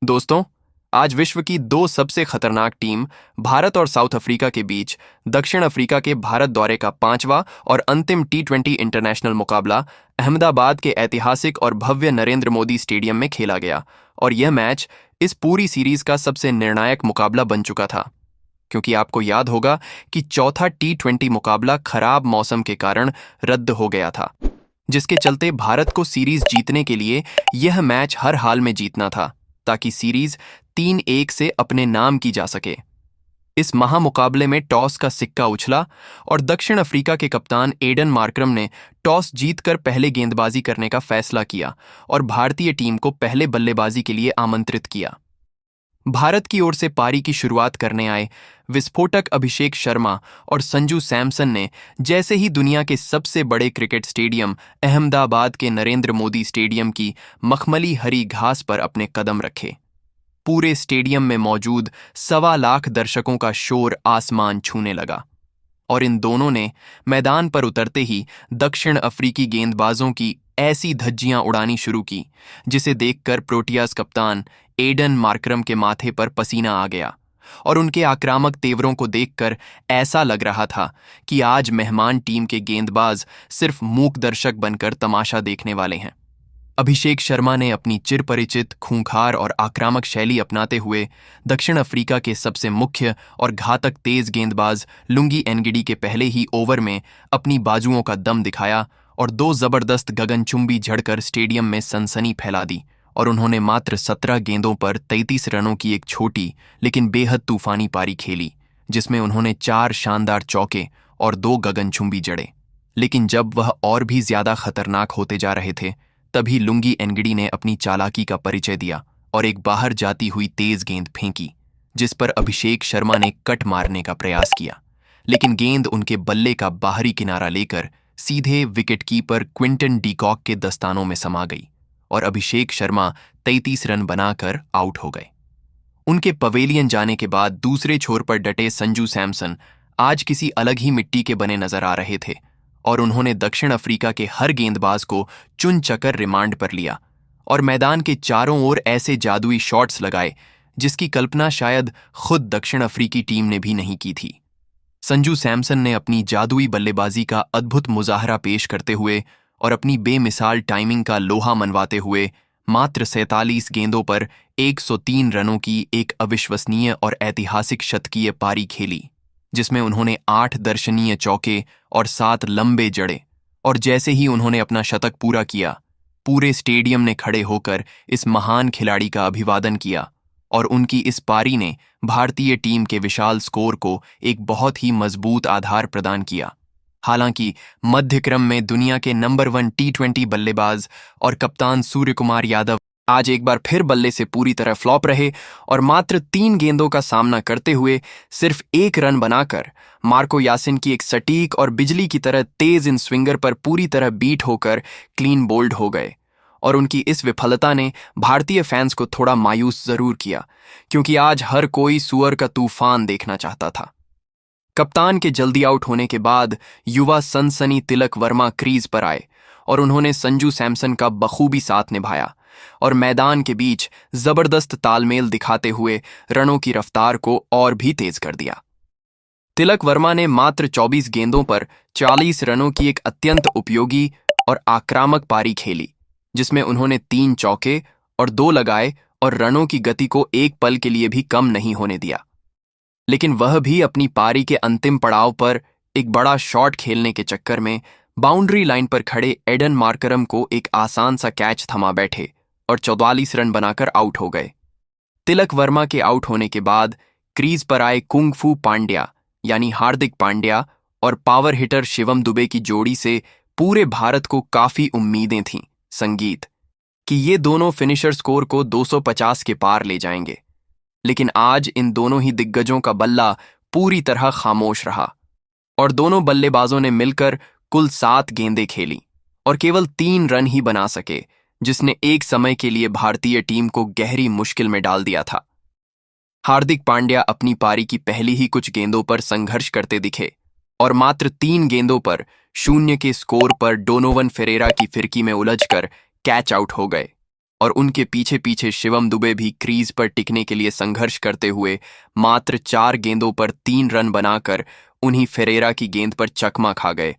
दोस्तों, आज विश्व की दो सबसे खतरनाक टीम भारत और साउथ अफ्रीका के बीच दक्षिण अफ्रीका के भारत दौरे का पांचवा और अंतिम T20 इंटरनेशनल मुकाबला अहमदाबाद के ऐतिहासिक और भव्य नरेंद्र मोदी स्टेडियम में खेला गया और यह मैच इस पूरी सीरीज का सबसे निर्णायक मुकाबला बन चुका था। क्योंकि आपको याद होगा कि चौथा T20 मुकाबला खराब मौसम के कारण रद्द हो गया था, जिसके चलते भारत को सीरीज जीतने के लिए यह मैच हर हाल में जीतना था ताकि सीरीज 3-1 से अपने नाम की जा सके। इस महामुकाबले में टॉस का सिक्का उछला और दक्षिण अफ्रीका के कप्तान एडन मार्करम ने टॉस जीतकर पहले गेंदबाजी करने का फैसला किया और भारतीय टीम को पहले बल्लेबाजी के लिए आमंत्रित किया। भारत की ओर से पारी की शुरुआत करने आए विस्फोटक अभिषेक शर्मा और संजू सैमसन ने जैसे ही दुनिया के सबसे बड़े क्रिकेट स्टेडियम अहमदाबाद के नरेंद्र मोदी स्टेडियम की मखमली हरी घास पर अपने कदम रखे, पूरे स्टेडियम में मौजूद 1.25 लाख दर्शकों का शोर आसमान छूने लगा और इन दोनों ने मैदान पर उतरते ही दक्षिण अफ्रीकी गेंदबाजों की ऐसी धज्जियां उड़ानी शुरू की जिसे देखकर प्रोटियाज कप्तान एडन मार्करम के माथे पर पसीना आ गया और उनके आक्रामक तेवरों को देखकर ऐसा लग रहा था कि आज मेहमान टीम के गेंदबाज सिर्फ मूक दर्शक बनकर तमाशा देखने वाले हैं। अभिषेक शर्मा ने अपनी चिरपरिचित खूंखार और आक्रामक शैली अपनाते हुए दक्षिण अफ्रीका के सबसे मुख्य और घातक तेज गेंदबाज लुंगी एनगिडी के पहले ही ओवर में अपनी बाजुओं का दम दिखाया और 2 जबरदस्त गगनचुंबी झड़कर स्टेडियम में सनसनी फैला दी और उन्होंने मात्र 17 गेंदों पर 33 रनों की एक छोटी लेकिन बेहद तूफानी पारी खेली, जिसमें उन्होंने 4 शानदार चौके और 2 गगनचुंबी जड़े। लेकिन जब वह और भी ज्यादा खतरनाक होते जा रहे थे, तभी लुंगी एनगिडी ने अपनी चालाकी का परिचय दिया और एक बाहर जाती हुई तेज गेंद फेंकी, जिस पर अभिषेक शर्मा ने कट मारने का प्रयास किया, लेकिन गेंद उनके बल्ले का बाहरी किनारा लेकर सीधे विकेटकीपर क्विंटन डीकॉक के दस्तानों में समा गई और अभिषेक शर्मा 33 रन बनाकर आउट हो गए। उनके पवेलियन जाने के बाद दूसरे छोर पर डटे संजू सैमसन आज किसी अलग ही मिट्टी के बने नजर आ रहे थे और उन्होंने दक्षिण अफ्रीका के हर गेंदबाज को चुन चकर रिमांड पर लिया और मैदान के चारों ओर ऐसे जादुई शॉट्स लगाए जिसकी कल्पना शायद खुद दक्षिण अफ्रीकी टीम ने भी नहीं की थी। संजू सैमसन ने अपनी जादुई बल्लेबाजी का अद्भुत मुजाहरा पेश करते हुए और अपनी बेमिसाल टाइमिंग का लोहा मनवाते हुए मात्र 47 गेंदों पर 103 रनों की एक अविश्वसनीय और ऐतिहासिक शतकीय पारी खेली, जिसमें उन्होंने 8 दर्शनीय चौके और 7 लंबे जड़े और जैसे ही उन्होंने अपना शतक पूरा किया, पूरे स्टेडियम ने खड़े होकर इस महान खिलाड़ी का अभिवादन किया और उनकी इस पारी ने भारतीय टीम के विशाल स्कोर को एक बहुत ही मजबूत आधार प्रदान किया। हालांकि मध्यक्रम में दुनिया के नंबर 1 T20 बल्लेबाज और कप्तान सूर्यकुमार यादव आज एक बार फिर बल्ले से पूरी तरह फ्लॉप रहे और मात्र 3 गेंदों का सामना करते हुए सिर्फ 1 रन बनाकर मार्को यासिन की एक सटीक और बिजली की तरह तेज इन स्विंगर पर पूरी तरह बीट होकर क्लीन बोल्ड हो गए। और उनकी इस विफलता ने भारतीय फैंस को थोड़ा मायूस जरूर किया, क्योंकि आज हर कोई सुअर का तूफान देखना चाहता था। कप्तान के जल्दी आउट होने के बाद युवा सनसनी तिलक वर्मा क्रीज पर आए और उन्होंने संजू सैमसन का बखूबी साथ निभाया और मैदान के बीच जबरदस्त तालमेल दिखाते हुए रनों की रफ्तार को और भी तेज कर दिया। तिलक वर्मा ने मात्र 24 गेंदों पर 40 रनों की एक अत्यंत उपयोगी और आक्रामक पारी खेली, जिसमें उन्होंने 3 चौके और 2 लगाए और रनों की गति को एक पल के लिए भी कम नहीं होने दिया। लेकिन वह भी अपनी पारी के अंतिम पड़ाव पर एक बड़ा शॉट खेलने के चक्कर में बाउंड्री लाइन पर खड़े एडन मार्करम को एक आसान सा कैच थमा बैठे और 44 रन बनाकर आउट हो गए। तिलक वर्मा के आउट होने के बाद क्रीज पर आए कुंग फू पांड्या यानी हार्दिक पांड्या और पावर हिटर शिवम दुबे की जोड़ी से पूरे भारत को काफी उम्मीदें थीं संगीत कि ये दोनों फिनिशर स्कोर को 250 के पार ले जाएंगे। लेकिन आज इन दोनों ही दिग्गजों का बल्ला पूरी तरह खामोश रहा और दोनों बल्लेबाजों ने मिलकर कुल 7 गेंदें खेली और केवल 3 रन ही बना सके, जिसने एक समय के लिए भारतीय टीम को गहरी मुश्किल में डाल दिया था। हार्दिक पांड्या अपनी पारी की पहली ही कुछ गेंदों पर संघर्ष करते दिखे और मात्र 3 गेंदों पर 0 के स्कोर पर डोनोवन फेरेरा की फिरकी में उलझकर कैच आउट हो गए और उनके पीछे पीछे शिवम दुबे भी क्रीज पर टिकने के लिए संघर्ष करते हुए मात्र 4 गेंदों पर 3 रन बनाकर उन्हीं फेरेरा की गेंद पर चकमा खा गए।